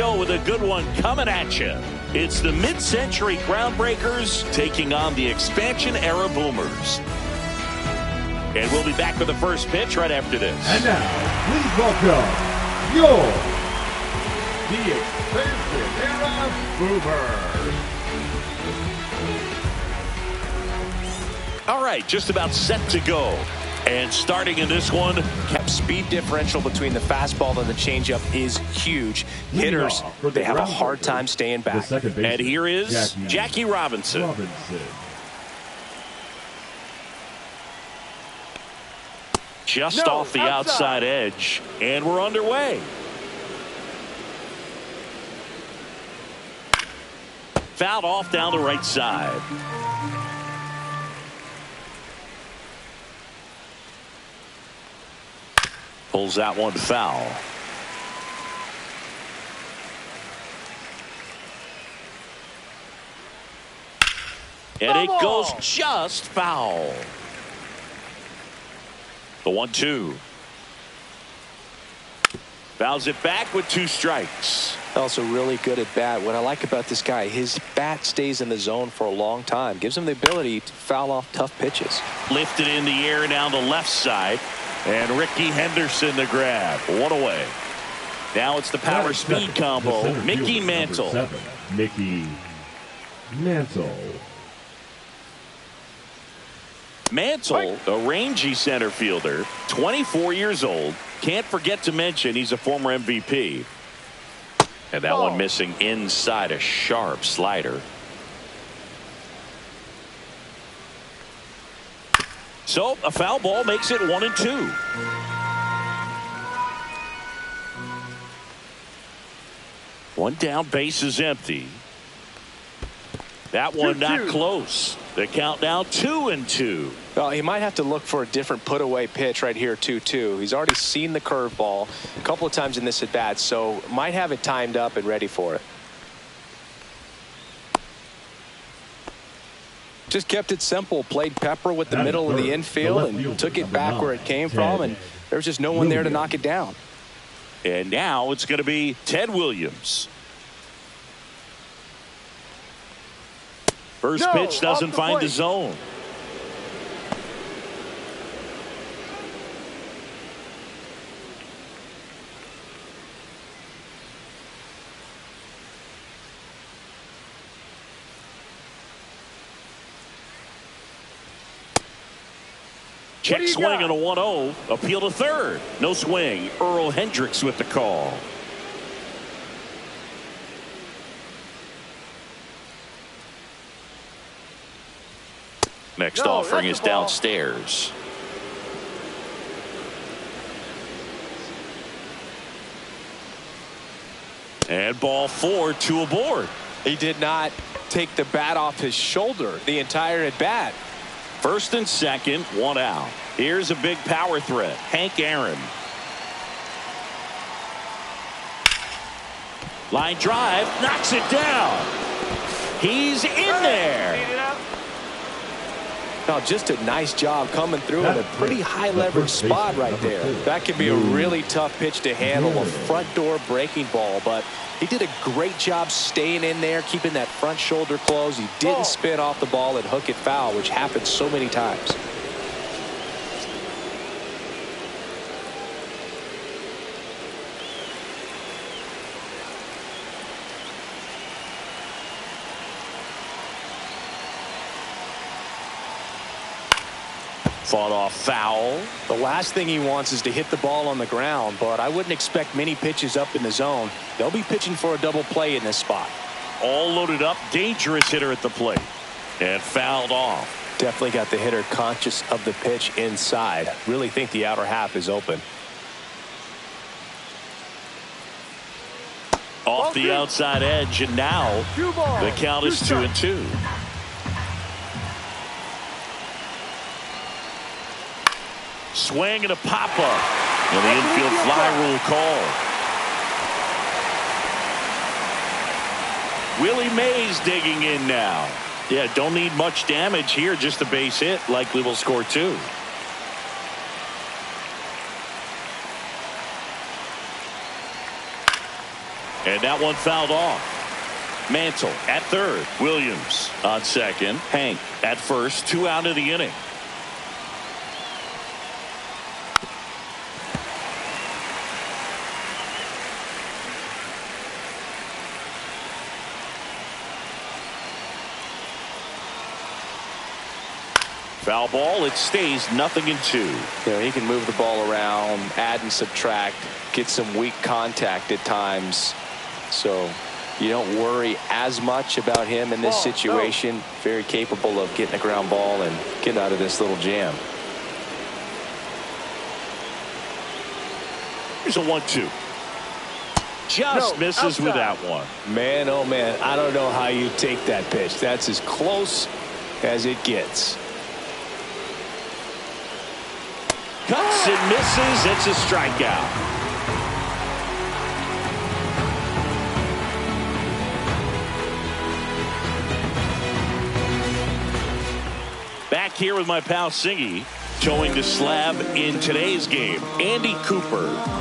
go with a good one coming at you. It's the mid-century Groundbreakers taking on the expansion-era Boomers. And we'll be back with the first pitch right after this. And now, please welcome the expansion-era Boomers. All right, just about set to go. And starting in this one, speed differential between the fastball and the changeup is huge. Hitters, they have a hard time staying back. And here is Jackie Robinson. Just off the outside edge, and we're underway. Fouled off down the right side. Pulls that one foul. And it goes just foul. The 1-2. Fouls it back with 2 strikes. Also really good at bat. What I like about this guy, his bat stays in the zone for a long time. Gives him the ability to foul off tough pitches. Lifted in the air down the left side. And Ricky Henderson the grab. One away. Now it's the power speed combo. Mickey Mantle. Mickey Mantle. Mantle, a rangy center fielder, 24 years old. Can't forget to mention he's a former MVP. And that one missing inside a sharp slider. So a foul ball makes it 1-2. One down, base is empty. That one not close. The count now 2-2. Well, he might have to look for a different put away pitch right here 2-2. He's already seen the curveball a couple of times in this at bat, so might have it timed up and ready for it. Just kept it simple. Played pepper with the middle of the infield and took it back where it came from, and there's just no one there to knock it down. And now it's going to be Ted Williams. First pitch doesn't find the zone. Check swing and a 1-0. Appeal to third. No swing. Earl Hendricks with the call. Next offering is downstairs. And ball 4, 2 aboard. He did not take the bat off his shoulder the entire at bat. First and second, 1 out. Here's a big power threat. Hank Aaron. Line drive, knocks it down. He's in there. Oh, just a nice job coming through in a pretty high leverage spot right there. That could be a really tough pitch to handle, a front door breaking ball, but he did a great job staying in there, keeping that front shoulder closed. He didn't spin off the ball and hook it foul, which happens so many times. Fought off foul. The last thing he wants is to hit the ball on the ground, but I wouldn't expect many pitches up in the zone. They'll be pitching for a double play in this spot. All loaded up, dangerous hitter at the plate. And fouled off. Definitely got the hitter conscious of the pitch inside. Really think the outer half is open. Off the outside edge, and now the count is 2-2. Swing and a pop-up. And the infield fly rule call. Willie Mays digging in now. Yeah, don't need much damage here, just a base hit. Likely will score 2. And that one fouled off. Mantle at third. Williams on second. Hank at first. 2 out of the inning. Foul ball. It stays 0-2. You know, he can move the ball around, add and subtract, get some weak contact at times. So you don't worry as much about him in this situation. Very capable of getting a ground ball and getting out of this little jam. Here's a 1-2. Just misses with that one. Man, oh man, I don't know how you take that pitch. That's as close as it gets. Cuts and misses. It's a strikeout. Back here with my pal Singy, towing the slab in today's game, Andy Cooper.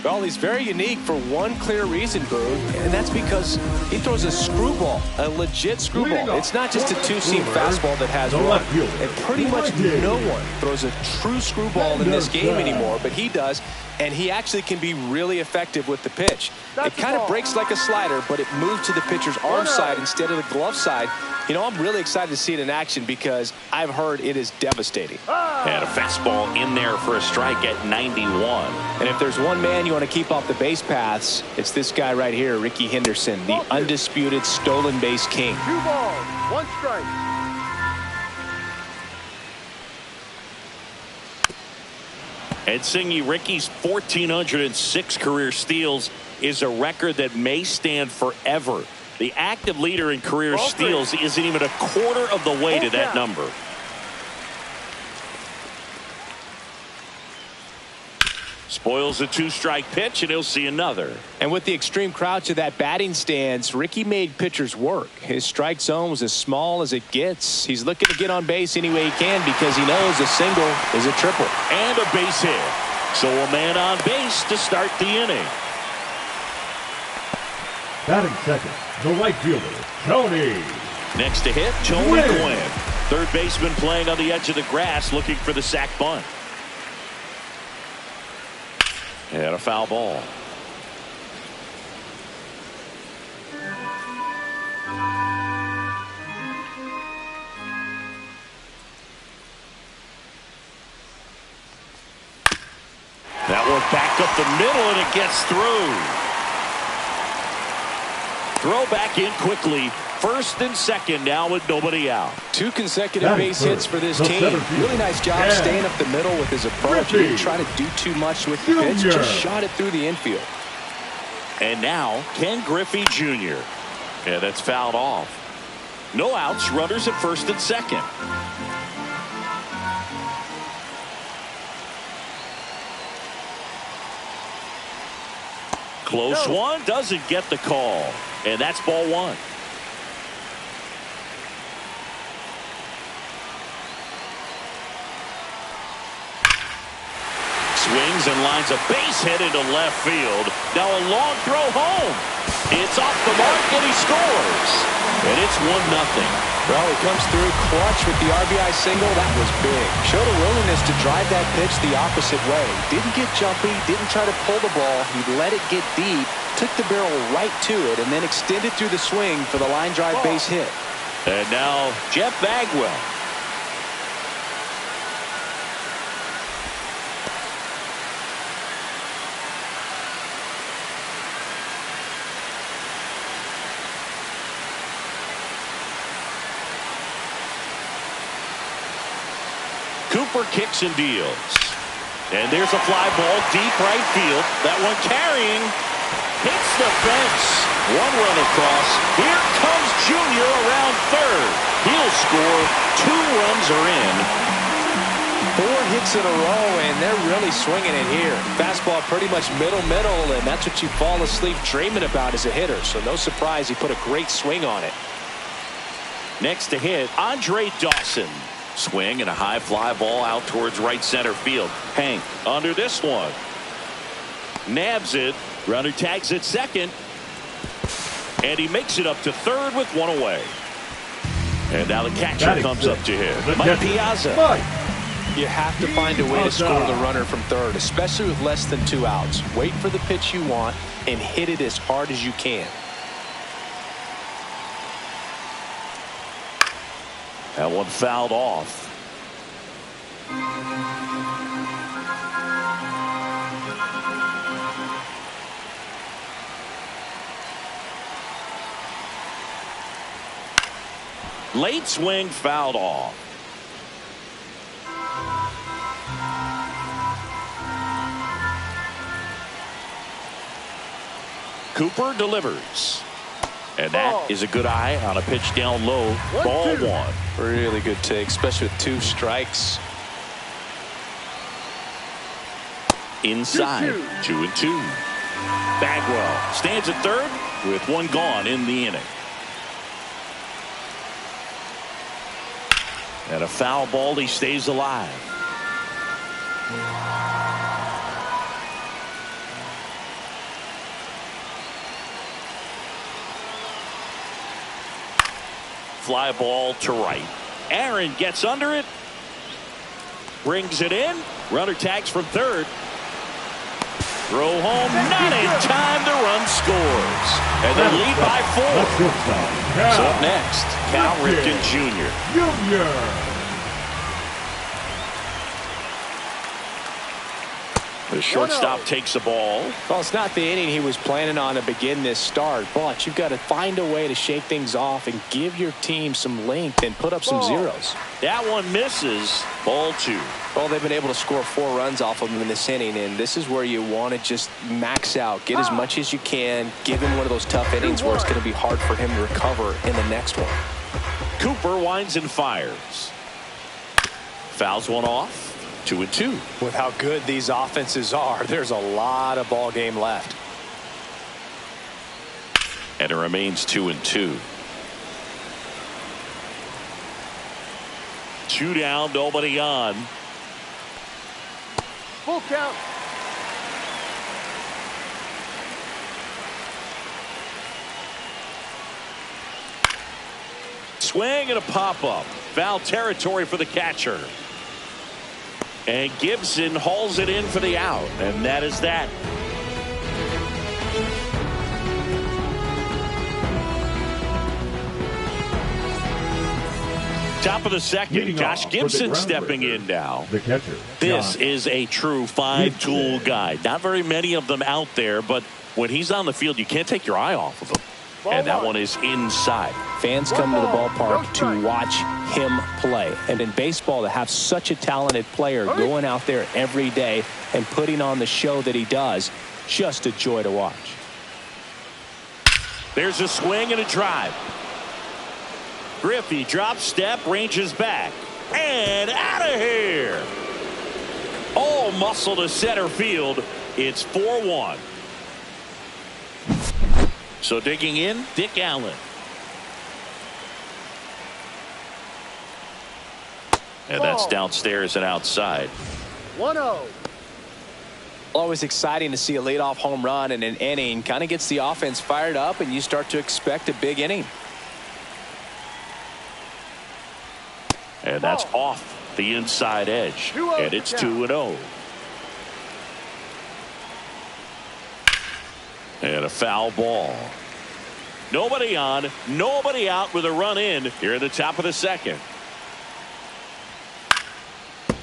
Well, he's very unique for one clear reason, Boone, and that's because he throws a screwball, a legit screwball. It's not just a two-seam fastball that has run. And pretty much no one throws a true screwball in this game anymore, but he does, and he actually can be really effective with the pitch. It kind of breaks like a slider, but it moves to the pitcher's arm side instead of the glove side. You know, I'm really excited to see it in action because I've heard it is devastating. And a fastball in there for a strike at 91. And if there's one man you want to keep off the base paths, it's this guy right here, Ricky Henderson, the undisputed stolen base king. 2 balls, 1 strike. And Singy, Ricky's 1,406 career steals is a record that may stand forever. The active leader in career steals isn't even a quarter of the way to that number. Spoils a 2-strike pitch, and he'll see another. And with the extreme crouch of that batting stance, Ricky made pitchers work. His strike zone was as small as it gets. He's looking to get on base any way he can because he knows a single is a triple. And a base hit. So a man on base to start the inning. Batting second, the right fielder, Tony. Next to hit, Tony Gwynn. Third baseman playing on the edge of the grass looking for the sac bunt. And a foul ball. That one back up the middle, and it gets through. Throw back in quickly. First and second now with nobody out. 2 consecutive base hits for this team. Really nice job staying up the middle with his approach. He didn't try to do too much with the pitch. Just shot it through the infield. And now Ken Griffey Jr. Yeah, that's fouled off. No outs. Runners at first and second. Close one. Doesn't get the call. And that's ball 1. Swings and lines a base hit into left field. Now a long throw home. It's off the mark, and he scores. And it's 1-0. Well, he comes through clutch with the RBI single. That was big. Showed a willingness to drive that pitch the opposite way. Didn't get jumpy, didn't try to pull the ball. He let it get deep, took the barrel right to it, and then extended through the swing for the line drive base hit. And now Jeff Bagwell. Cooper kicks and deals. And there's a fly ball deep right field. That one carrying. Hits the fence. 1 run across. Here comes Junior around third. He'll score. 2 runs are in. 4 hits in a row, and they're really swinging it here. Fastball pretty much middle, and that's what you fall asleep dreaming about as a hitter. So no surprise he put a great swing on it. Next to hit, Andre Dawson. Swing and a high fly ball out towards right center field. Hank under this one. Nabs it. Runner tags at second. And he makes it up to third with one away. And now the catcher comes up to him. Mike Piazza. You have to find a way to score the runner from third, especially with less than 2 outs. Wait for the pitch you want and hit it as hard as you can. That one fouled off. Late swing fouled off. Cooper delivers. And that is a good eye on a pitch down low. Ball 1. Really good take, especially with 2 strikes. Inside, 2-2. Bagwell stands at third with 1 gone in the inning. And a foul ball, he stays alive. Fly ball to right. Aaron gets under it. Brings it in. Runner tags from third. Throw home, not in time to run scores. And they lead by 4. So up next, Cal Ripken Jr. The shortstop takes the ball. Well, it's not the inning he was planning on to begin this start, but you've got to find a way to shake things off and give your team some length and put up some zeros. That one misses. Ball 2. Well, they've been able to score 4 runs off of him in this inning, and this is where you want to just max out, get as much as you can, give him one of those tough innings where it's going to be hard for him to recover in the next one. Cooper winds and fires. Fouls one off. 2-2. With how good these offenses are, there's a lot of ball game left. And it remains 2-2. 2 down, nobody on. Full count. Swing and a pop-up. Foul territory for the catcher. And Gibson hauls it in for the out. And that is that. Top of the second, Josh Gibson stepping in now. The catcher. This is a true 5-tool guy. Not very many of them out there, but when he's on the field, you can't take your eye off of him. And that one is inside. Fans come to the ballpark to watch him play. And in baseball, to have such a talented player going out there every day and putting on the show that he does, just a joy to watch. There's a swing and a drive. Griffey drops step, ranges back, and out of here. All muscle to center field. It's 4-1. So digging in, Dick Allen. And that's downstairs and outside. 1-0. Always exciting to see a leadoff home run in an inning. Kind of gets the offense fired up, and you start to expect a big inning. And that's off the inside edge. And it's 2-0. And a foul ball. Nobody on, nobody out with a run in here at the top of the second.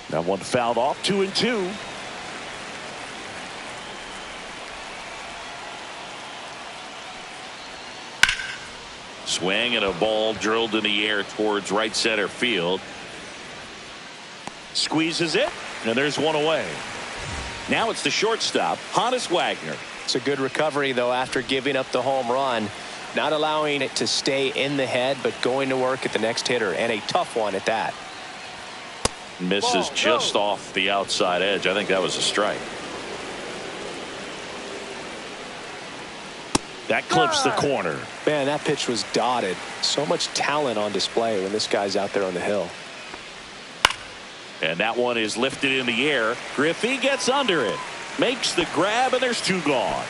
That one fouled off. 2-2. Swing and a ball drilled in the air towards right center field. Squeezes it, and there's one away. Now it's the shortstop, Honus Wagner. It's a good recovery, though, after giving up the home run. Not allowing it to stay in the head, but going to work at the next hitter, and a tough one at that. Misses just off the outside edge. I think that was a strike. That clips the corner. Man, that pitch was dotted. So much talent on display when this guy's out there on the hill. And that one is lifted in the air. Griffey gets under it. Makes the grab, and there's 2 gone.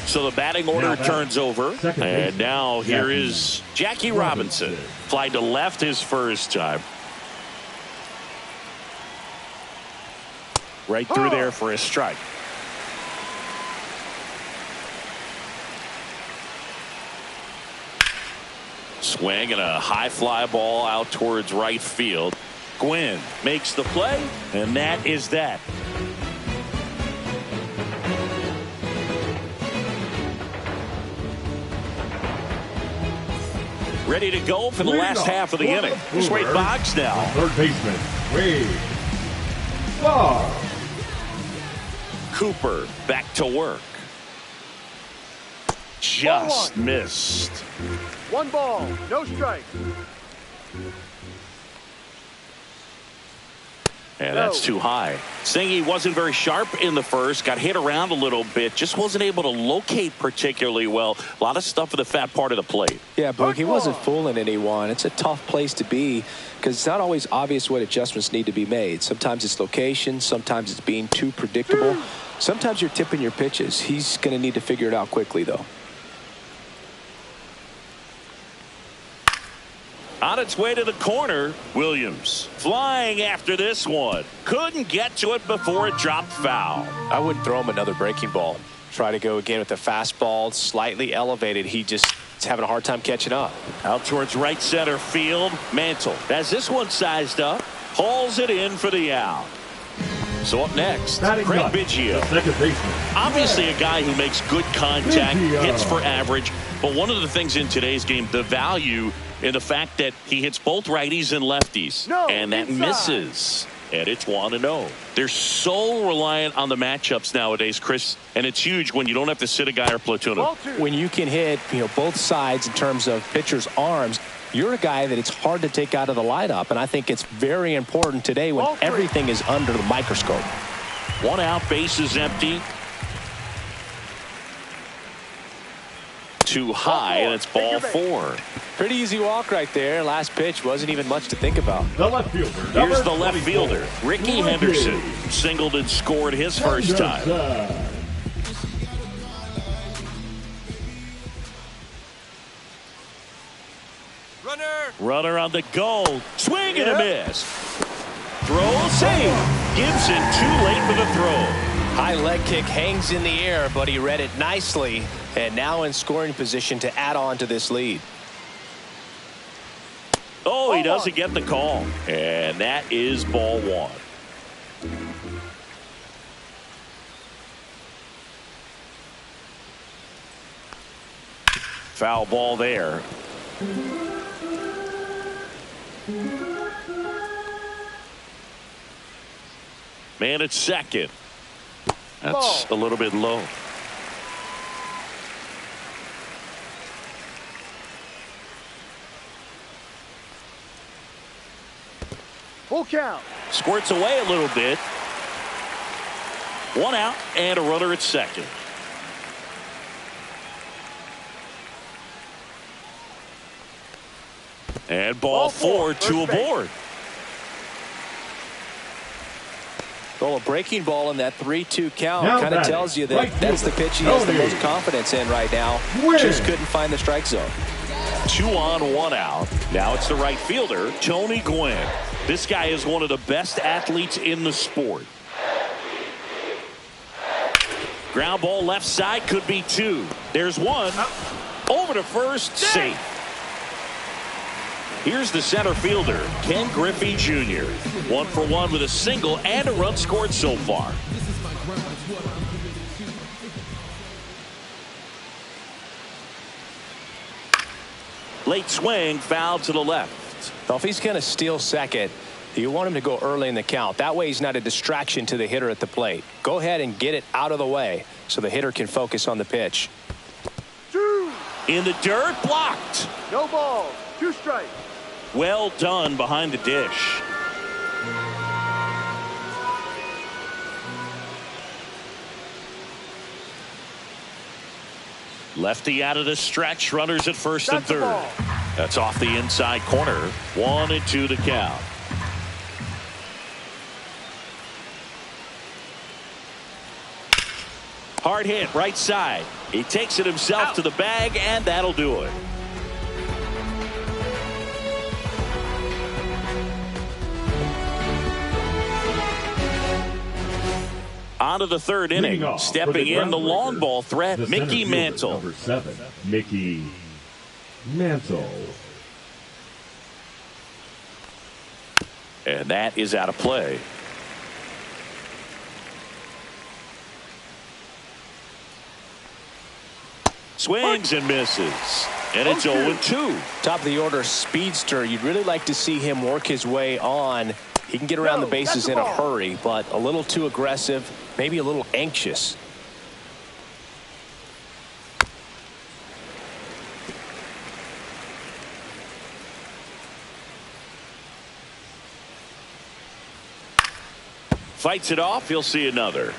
So the batting order turns over. And now here is Jackie Robinson. Fly to left his first time. Right through there for a strike. Swing and a high fly ball out towards right field. Gwynn makes the play, and that is that. Ready to go for the last half of the inning. Here's Wade Boggs now. Third baseman, Wade Boggs. Cooper back to work. Just missed. 1 ball, no strike. And that's too high. Singy wasn't very sharp in the first. Got hit around a little bit. Just wasn't able to locate particularly well. A lot of stuff in the fat part of the plate. Yeah, Boog, he wasn't fooling anyone. It's a tough place to be because it's not always obvious what adjustments need to be made. Sometimes it's location. Sometimes it's being too predictable. Sometimes you're tipping your pitches. He's going to need to figure it out quickly, though. On its way to the corner, Williams flying after this one. Couldn't get to it before it dropped foul. I wouldn't throw him another breaking ball. Try to go again with the fastball, slightly elevated. He just is having a hard time catching up. Out towards right center field. Mantle has this one sized up. Hauls it in for the out. So up next, Craig Biggio. Second baseman. Obviously a guy who makes good contact, hits for average. But one of the things in today's game, the value in the fact that he hits both righties and lefties. And that misses. And it's 1-0. They're so reliant on the matchups nowadays, Chris. And it's huge when you don't have to sit a guy or platoon him. When you can hit both sides in terms of pitchers' arms, you're a guy that it's hard to take out of the lineup. And I think it's very important today when everything is under the microscope. 1 out, bases empty. Too high, and it's ball 4. Pretty easy walk right there. Last pitch wasn't even much to think about. The left fielder. Here's the left fielder, Ricky Henderson. Singled and scored his first time. Runner on the go. Swing and a miss. Throw save. Gibson too late for the throw. High leg kick hangs in the air, but he read it nicely. And now in scoring position to add on to this lead. Oh, he doesn't get the call. And that is ball 1. Foul ball there. Man at second. That's a little bit low. Full count. Squirts away a little bit. 1 out and a runner at second. And ball 4, 2 aboard. Well, a breaking ball in that 3-2 count kind of tells you that that's the pitch he has the most confidence in right now. Just couldn't find the strike zone. 2 on, 1 out. Now it's the right fielder, Tony Gwynn. This guy is one of the best athletes in the sport. Ground ball left side, could be 2. There's 1. Over to first, safe. Here's the center fielder, Ken Griffey Jr. 1 for 1 with a single and a run scored so far. Late swing, foul to the left. Well, if he's going to steal second, you want him to go early in the count. That way he's not a distraction to the hitter at the plate. Go ahead and get it out of the way so the hitter can focus on the pitch. 2. In the dirt, blocked. No ball, 2 strikes. Well done behind the dish. Lefty out of the stretch, runners at first and third. That's off the inside corner. 1-2 to count. Hard hit right side. He takes it himself to the bag, and that'll do it. On to the third inning. Stepping in the long ball threat, Mickey Mantle. Number 7, Mickey Mantle. And that is out of play. Swings and misses. And it's 0-2. Top of the order speedster. You'd really like to see him work his way on. He can get around the bases in a hurry, but a little too aggressive, maybe a little anxious. Fights it off. He'll see another.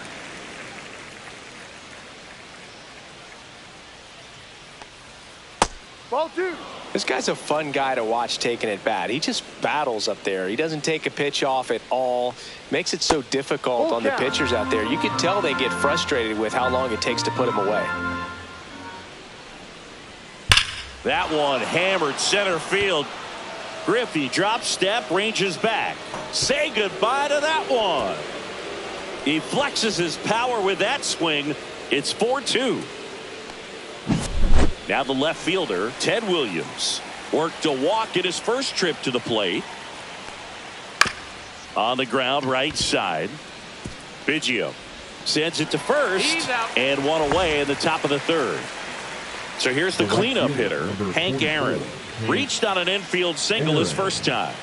Ball 2. This guy's a fun guy to watch taking at bat. He just battles up there. He doesn't take a pitch off at all. Makes it so difficult on the pitchers out there. You can tell they get frustrated with how long it takes to put him away. That one hammered center field. Griffey drop step, ranges back. Say goodbye to that one. He flexes his power with that swing. It's 4-2. Now the left fielder, Ted Williams, worked a walk in his first trip to the plate. On the ground, right side. Biggio sends it to first, and one away in the top of the third. So here's the cleanup hitter, Hank Aaron. Reached on an infield single his first time.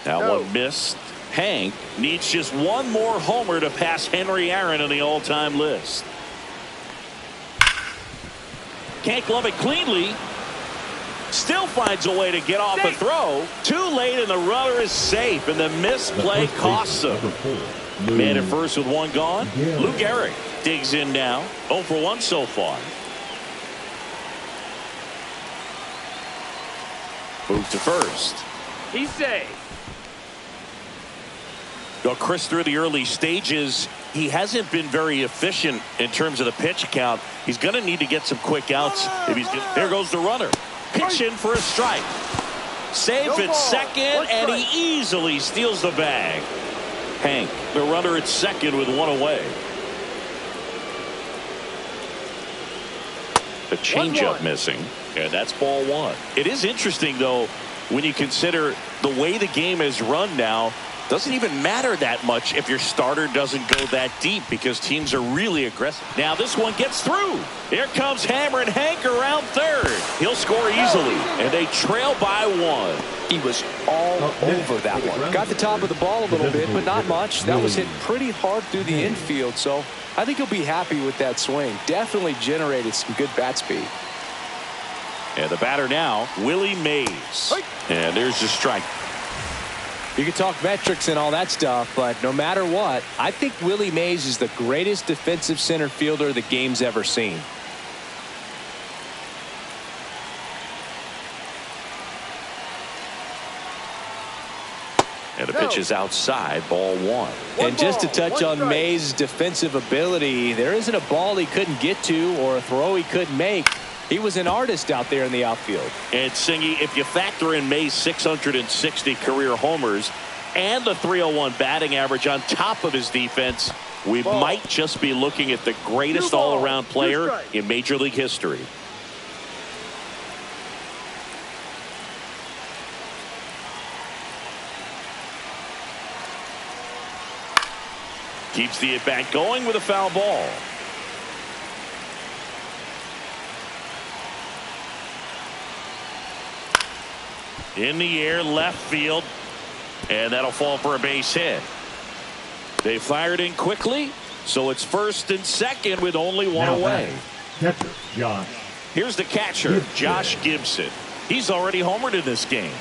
That one missed. Hank needs just one more homer to pass Henry Aaron on the all-time list. Can't glove it cleanly. Still finds a way to get off a throw. Too late, and the runner is safe, and the misplay costs him. Man at first with one gone. Lou Gehrig digs in now. 0 for 1 so far. Moves to first. He's safe. Well, Chris, through the early stages, he hasn't been very efficient in terms of the pitch count. He's going to need to get some quick outs. If he's there goes the runner. Pitch in for a strike. Safe at second, and he easily steals the bag. Hank, the runner at second with one away. The changeup missing, and that's ball 1. It is interesting, though, when you consider the way the game is run now. Doesn't even matter that much if your starter doesn't go that deep because teams are really aggressive. Now this one gets through. Here comes Hammer and Hank around third. He'll score easily, and they trail by 1. He was all over that one. Got the top of the ball a little bit, but not much. That was hit pretty hard through the infield, so I think he'll be happy with that swing. Definitely generated some good bat speed. And the batter now, Willie Mays. And there's the strike. You can talk metrics and all that stuff, but no matter what, I think Willie Mays is the greatest defensive center fielder the game's ever seen. And the pitch is outside, ball 1. And just to touch on Mays' defensive ability, there isn't a ball he couldn't get to or a throw he couldn't make. He was an artist out there in the outfield. And Singy, if you factor in Mays' 660 career homers and the .301 batting average on top of his defense, we might just be looking at the greatest all-around player in Major League history. Keeps the at-bat going with a foul ball. In the air, left field, and that'll fall for a base hit. They fired in quickly, so it's first and second with only one away. Catcher, Josh. Here's the catcher, Josh Gibson. He's already homered in this game.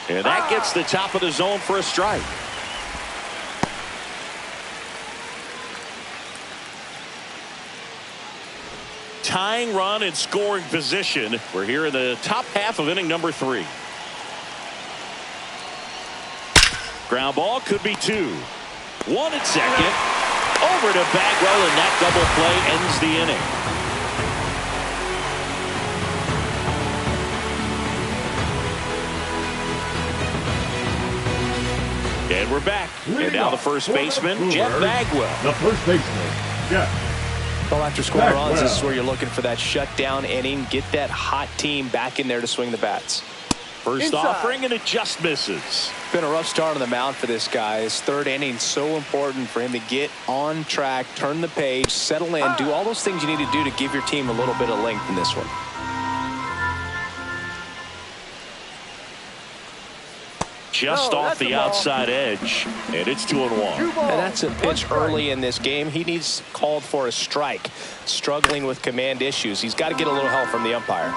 And that gets the top of the zone for a strike. Tying run in scoring position. We're here in the top half of inning number 3. Ground ball could be 2. 1 at second. Over to Bagwell, and that double play ends the inning. And we're back. And now the first baseman, Jeff Bagwell. The first baseman, Jeff. Well, after scoring runs, this is where you're looking for that shutdown inning. Get that hot team back in there to swing the bats. First Inside. offering, and it just misses. Been a rough start on the mound for this guy. His third inning so important for him to get on track, turn the page, settle in, do all those things you need to do to give your team a little bit of length in this one. Just No, off that's the a ball. outside edge, and it's 2-1. 2 balls. And that's a 1 pitch strike. early in this game. He needs called for a strike. Struggling with command issues. He's got to get a little help from the umpire.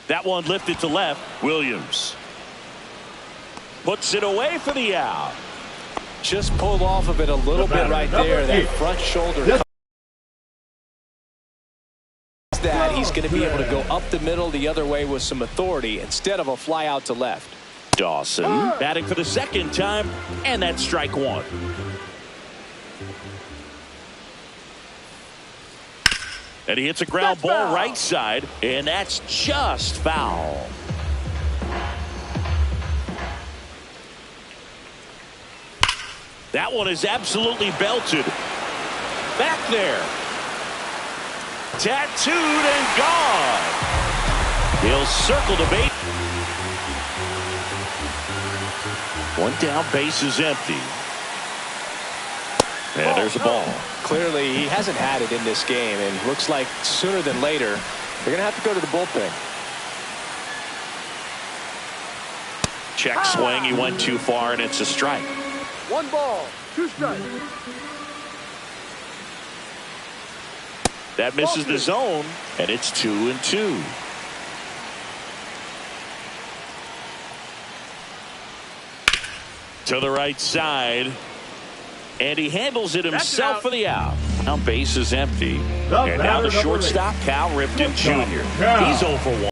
That one lifted to left. Williams puts it away for the out. Just pulled off of it a little bit right there. That front shoulder. That he's going to be able to go up the middle the other way with some authority instead of a fly out to left. Dawson batting for the second time, and that's strike 1. And he hits a ground ball foul. right side, and that's just foul. That one is absolutely belted. Back there. Tattooed and gone. He'll circle the base. One down, base is empty. And there's a ball. Clearly, he hasn't had it in this game, and looks like sooner than later, they're going to have to go to the bullpen. Check swing. He went too far, and it's a strike. 1 ball, 2 strikes. That misses the zone, and it's 2-2. To the right side, and he handles it himself for the out. Now base is empty, and now the shortstop, Cal Ripken Jr. He's 0 for 1.